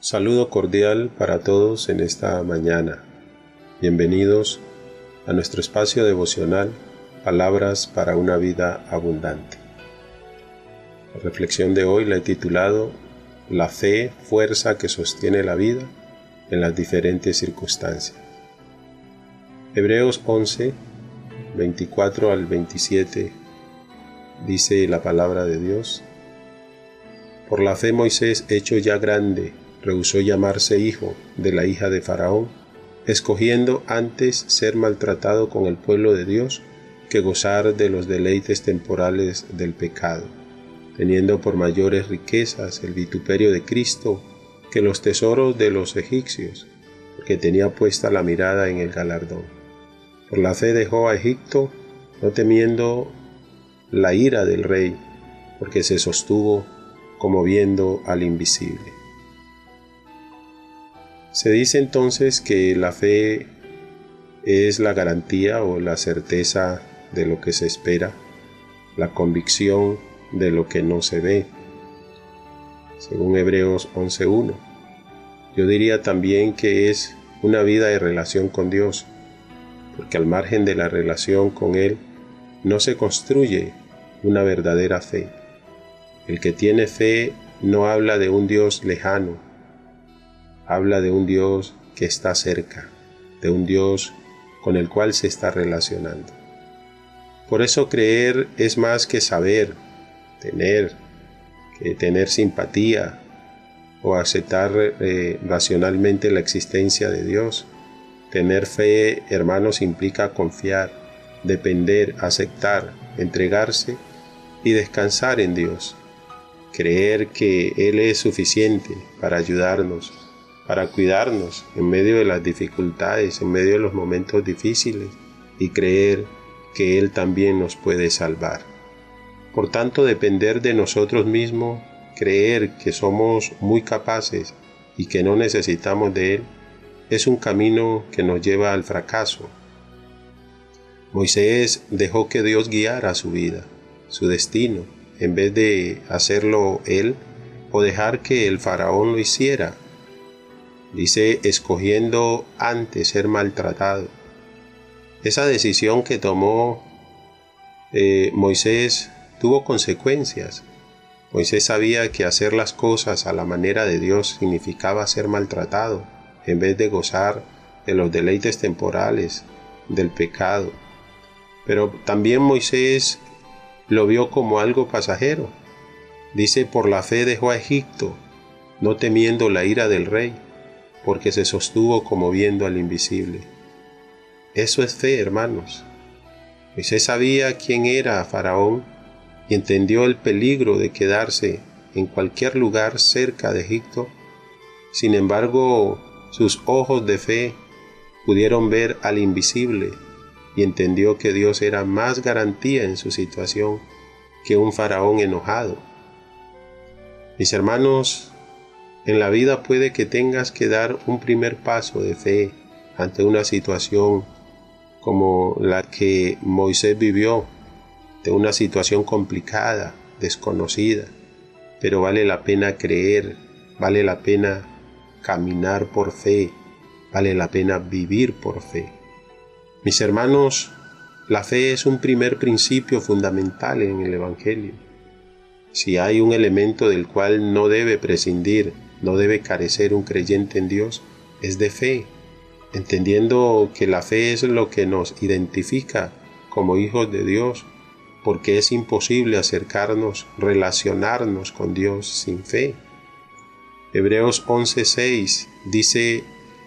Saludo cordial para todos en esta mañana. Bienvenidos a nuestro espacio devocional, Palabras para una vida abundante. La reflexión de hoy la he titulado La fe, fuerza que sostiene la vida en las diferentes circunstancias. Hebreos 11, 24 al 27 dice la palabra de Dios: Por la fe Moisés, hecho ya grande, rehusó llamarse hijo de la hija de Faraón, escogiendo antes ser maltratado con el pueblo de Dios que gozar de los deleites temporales del pecado, teniendo por mayores riquezas el vituperio de Cristo que los tesoros de los egipcios, porque tenía puesta la mirada en el galardón. Por la fe dejó a Egipto, no temiendo la ira del rey, porque se sostuvo como viendo al invisible. Se dice entonces que la fe es la garantía o la certeza de lo que se espera, la convicción de lo que no se ve, según Hebreos 11:1. Yo diría también que es una vida de relación con Dios, porque al margen de la relación con Él no se construye una verdadera fe. El que tiene fe no habla de un Dios lejano, habla de un Dios que está cerca, de un Dios con el cual se está relacionando. Por eso creer es más que saber, tener simpatía o aceptar racionalmente la existencia de Dios. Tener fe, hermanos, implica confiar, depender, aceptar, entregarse y descansar en Dios. Creer que Él es suficiente para ayudarnos, para cuidarnos en medio de las dificultades, en medio de los momentos difíciles, y creer que Él también nos puede salvar. Por tanto, depender de nosotros mismos, creer que somos muy capaces y que no necesitamos de Él, es un camino que nos lleva al fracaso. Moisés dejó que Dios guiara su vida, su destino, en vez de hacerlo él o dejar que el faraón lo hiciera. Dice, escogiendo antes ser maltratado. Esa decisión que tomó Moisés tuvo consecuencias. Moisés sabía que hacer las cosas a la manera de Dios significaba ser maltratado, en vez de gozar de los deleites temporales del pecado. Pero también Moisés lo vio como algo pasajero. Dice, por la fe dejó a Egipto, no temiendo la ira del rey, porque se sostuvo como viendo al invisible. Eso es fe, hermanos. Moisés sabía quién era Faraón y entendió el peligro de quedarse en cualquier lugar cerca de Egipto. Sin embargo, sus ojos de fe pudieron ver al invisible y entendió que Dios era más garantía en su situación que un faraón enojado. Mis hermanos, en la vida puede que tengas que dar un primer paso de fe ante una situación como la que Moisés vivió, de una situación complicada, desconocida, pero vale la pena creer, vale la pena caminar por fe, vale la pena vivir por fe. Mis hermanos, la fe es un primer principio fundamental en el Evangelio. Si hay un elemento del cual no debe prescindir, no debe carecer un creyente en Dios, es de fe, entendiendo que la fe es lo que nos identifica como hijos de Dios, porque es imposible acercarnos, relacionarnos con Dios sin fe. Hebreos 11:6 dice,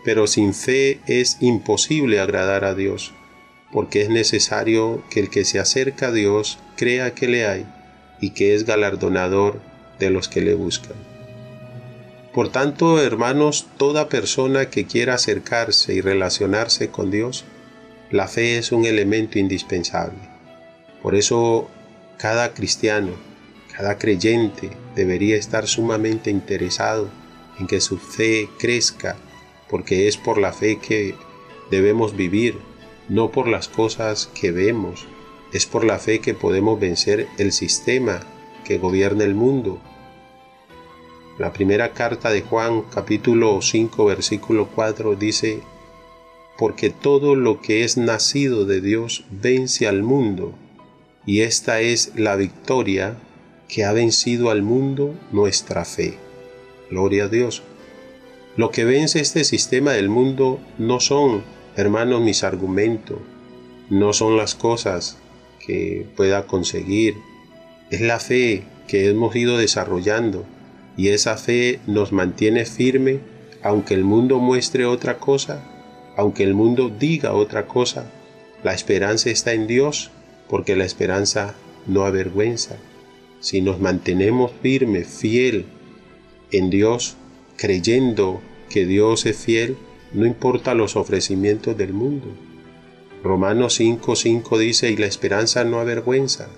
pero sin fe es imposible agradar a Dios, porque es necesario que el que se acerca a Dios crea que le hay y que es galardonador de los que le buscan. Por tanto, hermanos, toda persona que quiera acercarse y relacionarse con Dios, la fe es un elemento indispensable. Por eso, cada cristiano, cada creyente debería estar sumamente interesado en que su fe crezca, porque es por la fe que debemos vivir, no por las cosas que vemos. Es por la fe que podemos vencer el sistema que gobierna el mundo. La primera carta de Juan, capítulo 5, versículo 4, dice: porque todo lo que es nacido de Dios vence al mundo, y esta es la victoria que ha vencido al mundo, nuestra fe. Gloria a Dios. Lo que vence este sistema del mundo no son, hermanos, mis argumentos, no son las cosas que pueda conseguir, es la fe que hemos ido desarrollando, y esa fe nos mantiene firme aunque el mundo muestre otra cosa, aunque el mundo diga otra cosa. La esperanza está en Dios, porque la esperanza no avergüenza. Si nos mantenemos firmes, fiel en Dios, creyendo que Dios es fiel, no importa los ofrecimientos del mundo. Romanos 5:5 dice: y la esperanza no avergüenza,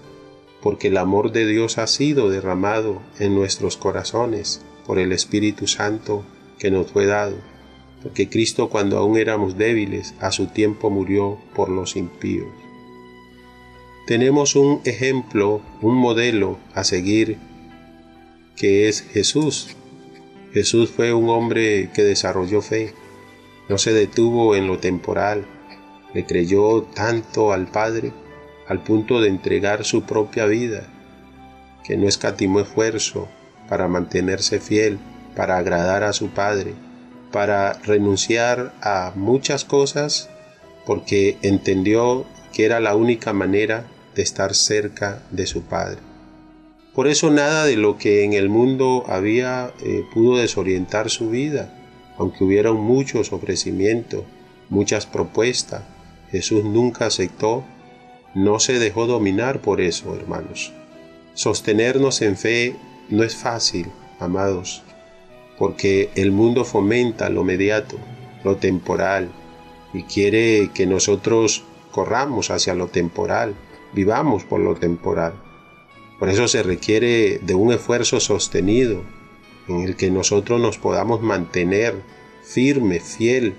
porque el amor de Dios ha sido derramado en nuestros corazones por el Espíritu Santo que nos fue dado. Porque Cristo, cuando aún éramos débiles, a su tiempo murió por los impíos. Tenemos un ejemplo, un modelo a seguir, que es Jesús. Jesús fue un hombre que desarrolló fe, no se detuvo en lo temporal, le creyó tanto al Padre, al punto de entregar su propia vida, que no escatimó esfuerzo para mantenerse fiel, para agradar a su Padre, para renunciar a muchas cosas, porque entendió que era la única manera de estar cerca de su Padre. Por eso nada de lo que en el mundo había pudo desorientar su vida, aunque hubieron muchos ofrecimientos, muchas propuestas. Jesús nunca aceptó, no se dejó dominar por eso, hermanos. Sostenernos en fe no es fácil, amados, porque el mundo fomenta lo inmediato, lo temporal, y quiere que nosotros corramos hacia lo temporal, vivamos por lo temporal. Por eso se requiere de un esfuerzo sostenido, en el que nosotros nos podamos mantener firme, fiel,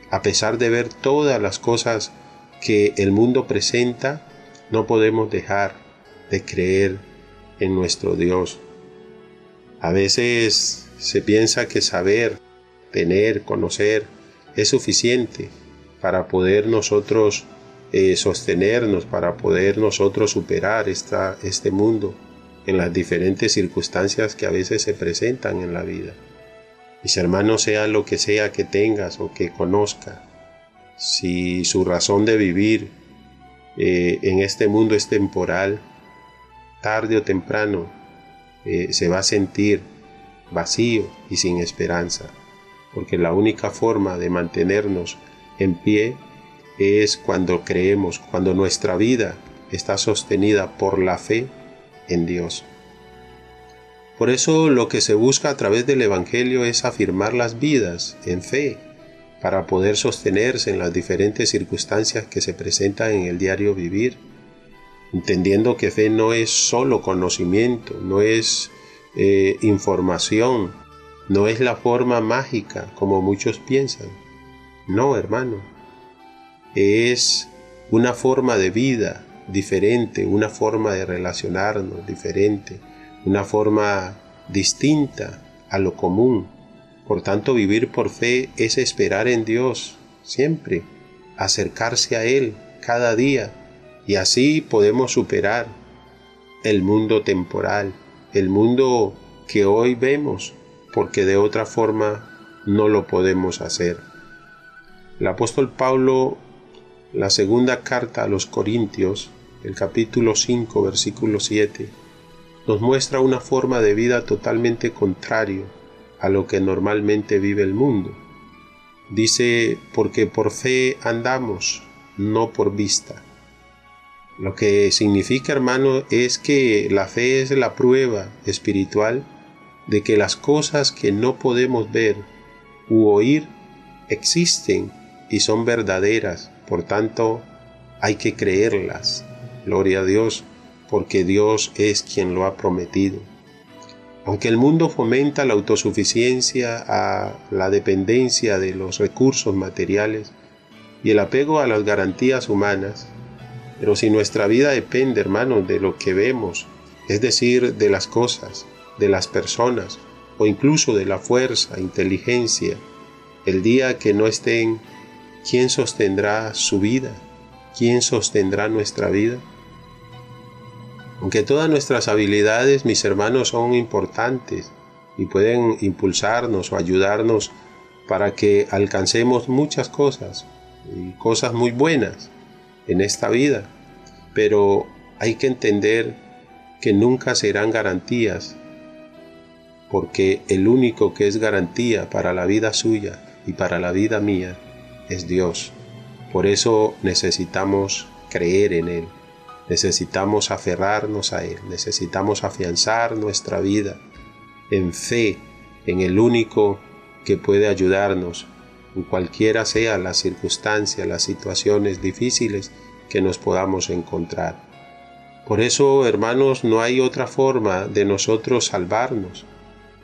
a pesar de ver todas las cosas que el mundo presenta. No podemos dejar de creer en nuestro Dios. A veces se piensa que saber, tener, conocer es suficiente para poder nosotros sostenernos, para poder nosotros superar este mundo en las diferentes circunstancias que a veces se presentan en la vida. Mis hermanos, sea lo que sea que tengas o que conozca, si su razón de vivir en este mundo es temporal, tarde o temprano se va a sentir vacío y sin esperanza, porque la única forma de mantenernos en pie es cuando creemos, cuando nuestra vida está sostenida por la fe en Dios. Por eso lo que se busca a través del Evangelio es afirmar las vidas en fe, para poder sostenerse en las diferentes circunstancias que se presentan en el diario vivir, entendiendo que fe no es solo conocimiento, no es información, no es la forma mágica como muchos piensan. No, hermano, es una forma de vida diferente, una forma de relacionarnos diferente, una forma distinta a lo común. Por tanto, vivir por fe es esperar en Dios siempre, acercarse a Él cada día, y así podemos superar el mundo temporal, el mundo que hoy vemos, porque de otra forma no lo podemos hacer. El apóstol Pablo, la segunda carta a los Corintios, el capítulo 5, versículo 7, nos muestra una forma de vida totalmente contrario a lo que normalmente vive el mundo. Dice: porque por fe andamos, no por vista. Lo que significa, hermano, es que la fe es la prueba espiritual de que las cosas que no podemos ver u oír existen y son verdaderas. Por tanto, hay que creerlas. Gloria a Dios, porque Dios es quien lo ha prometido. Aunque el mundo fomenta la autosuficiencia, a la dependencia de los recursos materiales y el apego a las garantías humanas, pero si nuestra vida depende, hermanos, de lo que vemos, es decir, de las cosas, de las personas o incluso de la fuerza, inteligencia, el día que no estén, ¿quién sostendrá su vida? ¿Quién sostendrá nuestra vida? Aunque todas nuestras habilidades, mis hermanos, son importantes y pueden impulsarnos o ayudarnos para que alcancemos muchas cosas y cosas muy buenas en esta vida, pero hay que entender que nunca serán garantías, porque el único que es garantía para la vida suya y para la vida mía es Dios. Por eso necesitamos creer en Él, necesitamos aferrarnos a Él, necesitamos afianzar nuestra vida en fe, en el único que puede ayudarnos, en cualquiera sea las circunstancias, las situaciones difíciles que nos podamos encontrar. Por eso, hermanos, no hay otra forma de nosotros salvarnos.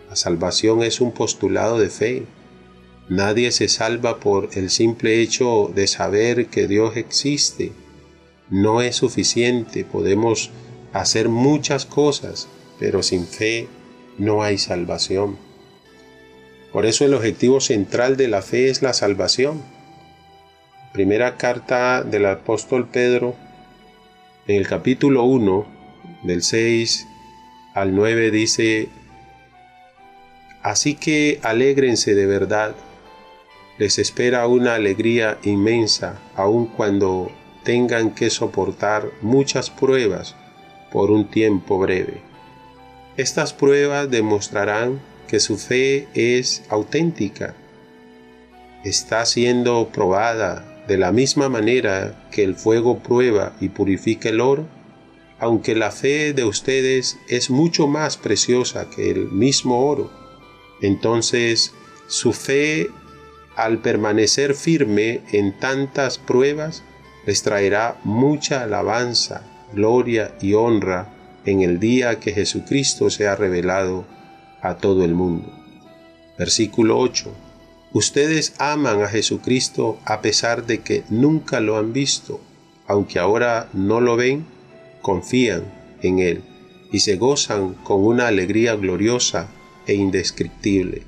La salvación es un postulado de fe. Nadie se salva por el simple hecho de saber que Dios existe. No es suficiente. Podemos hacer muchas cosas, pero sin fe no hay salvación. Por eso el objetivo central de la fe es la salvación. Primera carta del apóstol Pedro, en el capítulo 1, del 6 al 9, dice: Así que alégrense de verdad, les espera una alegría inmensa, aun cuando tengan que soportar muchas pruebas por un tiempo breve. Estas pruebas demostrarán que su fe es auténtica. Está siendo probada de la misma manera que el fuego prueba y purifica el oro. Aunque la fe de ustedes es mucho más preciosa que el mismo oro, entonces su fe, al permanecer firme en tantas pruebas, les traerá mucha alabanza, gloria y honra en el día que Jesucristo sea revelado a todo el mundo. Versículo 8. Ustedes aman a Jesucristo a pesar de que nunca lo han visto. Aunque ahora no lo ven, confían en Él y se gozan con una alegría gloriosa e indescriptible.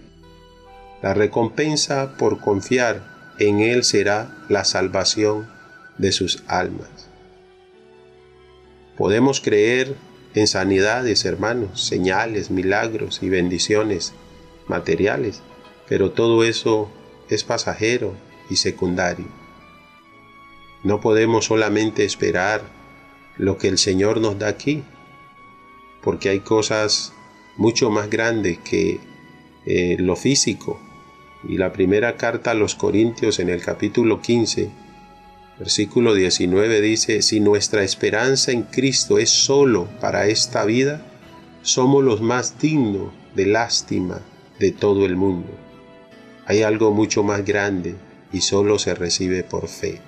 La recompensa por confiar en Él será la salvación de sus almas. Podemos creer en sanidades, hermanos, señales, milagros y bendiciones materiales, pero todo eso es pasajero y secundario. No podemos solamente esperar lo que el Señor nos da aquí, porque hay cosas mucho más grandes que lo físico. Y la primera carta a los Corintios, en el capítulo 15, versículo 19, dice: si nuestra esperanza en Cristo es solo para esta vida, somos los más dignos de lástima de todo el mundo. Hay algo mucho más grande y solo se recibe por fe.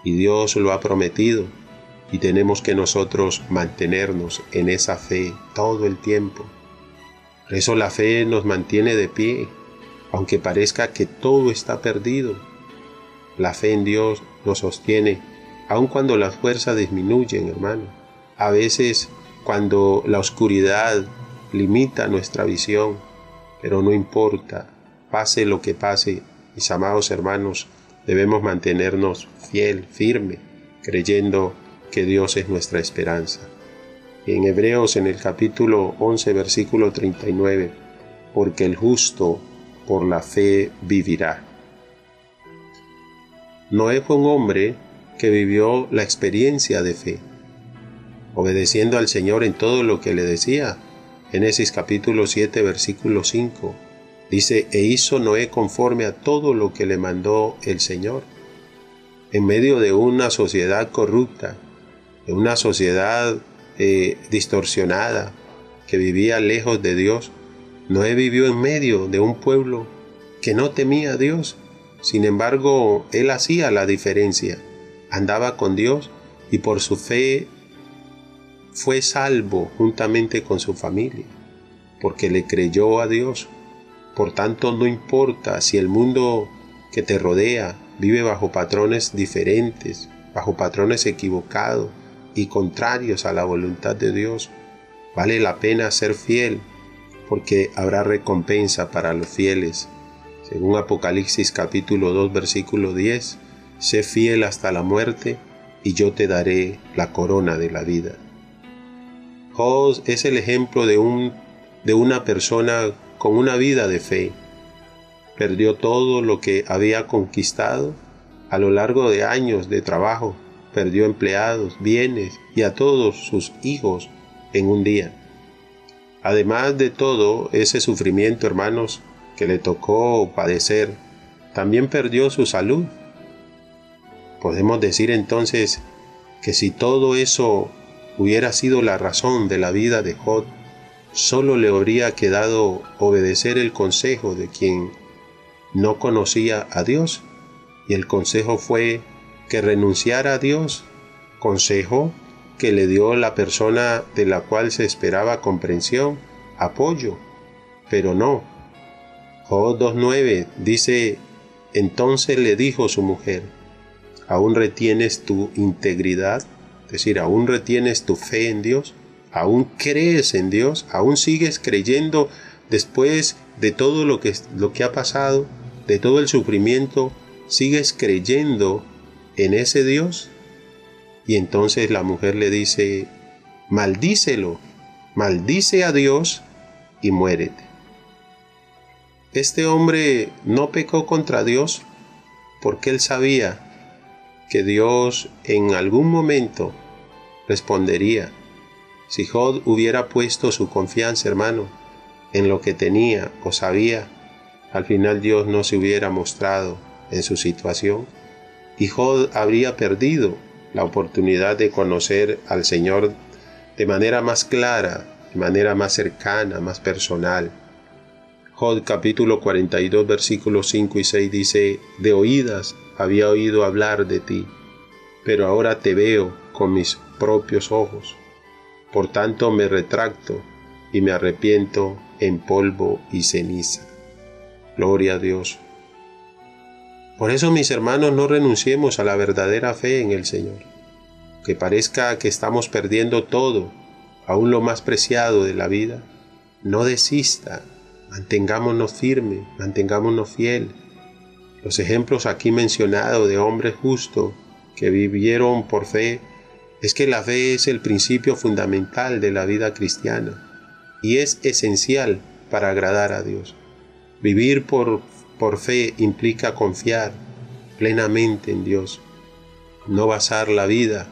Y Dios lo ha prometido y tenemos que nosotros mantenernos en esa fe todo el tiempo. Por eso la fe nos mantiene de pie, aunque parezca que todo está perdido. La fe en Dios nos sostiene, aun cuando las fuerzas disminuyen, hermano. A veces cuando la oscuridad limita nuestra visión, pero no importa, pase lo que pase, mis amados hermanos, debemos mantenernos firme, creyendo que Dios es nuestra esperanza. Y en Hebreos, en el capítulo 11, versículo 39, porque el justo por la fe vivirá. Noé fue un hombre que vivió la experiencia de fe, obedeciendo al Señor en todo lo que le decía. Génesis capítulo 7, versículo 5, dice: e hizo Noé conforme a todo lo que le mandó el Señor. En medio de una sociedad corrupta, de una sociedad distorsionada, que vivía lejos de Dios, Noé vivió en medio de un pueblo que no temía a Dios. Sin embargo, él hacía la diferencia, andaba con Dios y por su fe fue salvo juntamente con su familia, porque le creyó a Dios. Por tanto, no importa si el mundo que te rodea vive bajo patrones diferentes, bajo patrones equivocados y contrarios a la voluntad de Dios, vale la pena ser fiel porque habrá recompensa para los fieles. Según Apocalipsis capítulo 2 versículo 10, sé fiel hasta la muerte y yo te daré la corona de la vida. Job es el ejemplo de una persona con una vida de fe. Perdió todo lo que había conquistado a lo largo de años de trabajo. Perdió empleados, bienes y a todos sus hijos en un día. Además de todo ese sufrimiento, hermanos, que le tocó padecer, también perdió su salud. Podemos decir entonces que si todo eso hubiera sido la razón de la vida de Job, solo le habría quedado obedecer el consejo de quien no conocía a Dios, y el consejo fue que renunciara a Dios, consejo que le dio la persona de la cual se esperaba comprensión, apoyo, pero no. Job 2:9 dice, entonces le dijo su mujer, ¿aún retienes tu integridad? Es decir, ¿aún retienes tu fe en Dios? ¿Aún crees en Dios? ¿Aún sigues creyendo después de todo lo que ha pasado, de todo el sufrimiento? ¿Sigues creyendo en ese Dios? Y entonces la mujer le dice, maldícelo, maldice a Dios y muérete. Este hombre no pecó contra Dios porque él sabía que Dios en algún momento respondería. Si Job hubiera puesto su confianza, hermano, en lo que tenía o sabía, al final Dios no se hubiera mostrado en su situación y Job habría perdido la oportunidad de conocer al Señor de manera más clara, de manera más cercana, más personal. Job capítulo 42 versículos 5 y 6 dice, de oídas había oído hablar de ti, pero ahora te veo con mis propios ojos. Por tanto me retracto y me arrepiento en polvo y ceniza. Gloria a Dios. Por eso, mis hermanos, no renunciemos a la verdadera fe en el Señor. Que parezca que estamos perdiendo todo, aún lo más preciado de la vida. No desista, mantengámonos firmes, mantengámonos fieles. Los ejemplos aquí mencionados de hombres justos que vivieron por fe, es que la fe es el principio fundamental de la vida cristiana y es esencial para agradar a Dios. Vivir por fe implica confiar plenamente en Dios, no basar la vida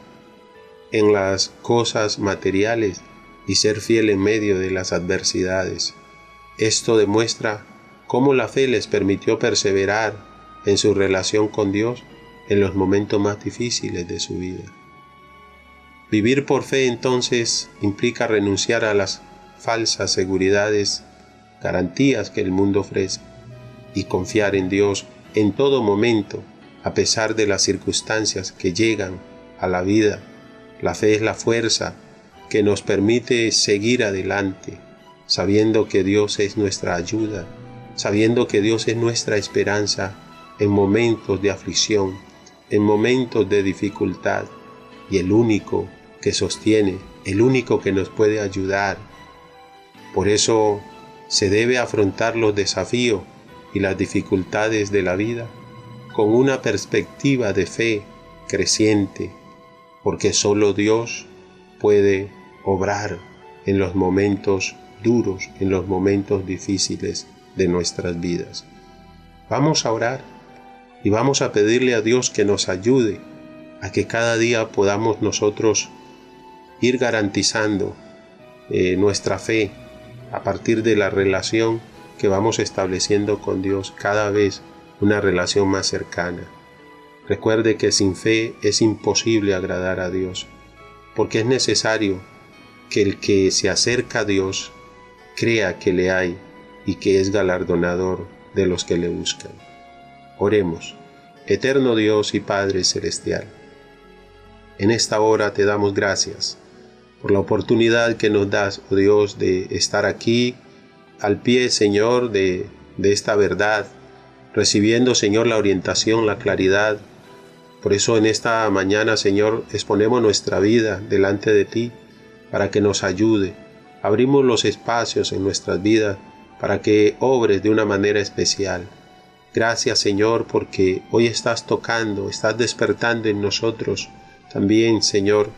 en las cosas materiales y ser fiel en medio de las adversidades. Esto demuestra cómo la fe les permitió perseverar en su relación con Dios en los momentos más difíciles de su vida. Vivir por fe entonces implica renunciar a las falsas seguridades, garantías que el mundo ofrece y confiar en Dios en todo momento, a pesar de las circunstancias que llegan a la vida. La fe es la fuerza que nos permite seguir adelante, sabiendo que Dios es nuestra ayuda, sabiendo que Dios es nuestra esperanza en momentos de aflicción, en momentos de dificultad, y el único que sostiene, el único que nos puede ayudar. Por eso se debe afrontar los desafíos y las dificultades de la vida con una perspectiva de fe creciente, porque solo Dios puede obrar en los momentos duros, en los momentos difíciles de nuestras vidas. Vamos a orar y vamos a pedirle a Dios que nos ayude a que cada día podamos nosotros ir garantizando nuestra fe a partir de la relación que vamos estableciendo con Dios, cada vez una relación más cercana. Recuerde que sin fe es imposible agradar a Dios, porque es necesario que el que se acerca a Dios crea que le hay y que es galardonador de los que le buscan. Oremos. Eterno Dios y Padre Celestial, en esta hora te damos gracias por la oportunidad que nos das, oh Dios, de estar aquí al pie, Señor, de esta verdad, recibiendo, Señor, la orientación, la claridad. Por eso en esta mañana, Señor, exponemos nuestra vida delante de ti para que nos ayude, abrimos los espacios en nuestras vidas para que obres de una manera especial. Gracias, Señor, porque hoy estás tocando, estás despertando en nosotros también, Señor,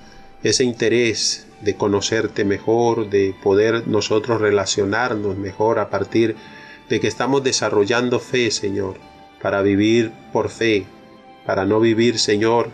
ese interés de conocerte mejor, de poder nosotros relacionarnos mejor a partir de que estamos desarrollando fe, Señor, para vivir por fe, para no vivir, Señor,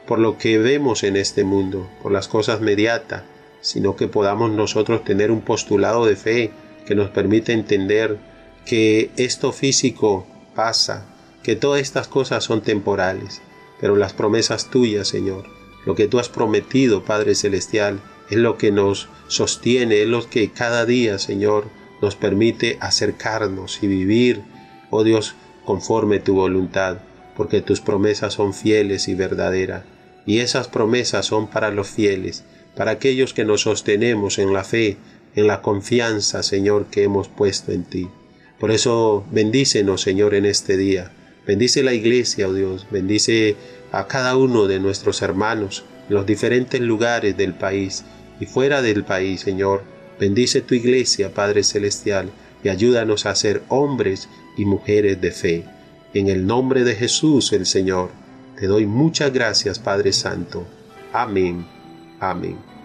por lo que vemos en este mundo, por las cosas mediatas, sino que podamos nosotros tener un postulado de fe que nos permite entender que esto físico pasa, que todas estas cosas son temporales, pero las promesas tuyas, Señor, lo que tú has prometido, Padre Celestial, es lo que nos sostiene, es lo que cada día, Señor, nos permite acercarnos y vivir, oh Dios, conforme tu voluntad, porque tus promesas son fieles y verdaderas, y esas promesas son para los fieles, para aquellos que nos sostenemos en la fe, en la confianza, Señor, que hemos puesto en ti. Por eso, bendícenos, Señor, en este día. Bendice la iglesia, oh Dios. Bendice a cada uno de nuestros hermanos en los diferentes lugares del país y fuera del país, Señor. Bendice tu iglesia, Padre Celestial, y ayúdanos a ser hombres y mujeres de fe. En el nombre de Jesús, el Señor, te doy muchas gracias, Padre Santo. Amén. Amén.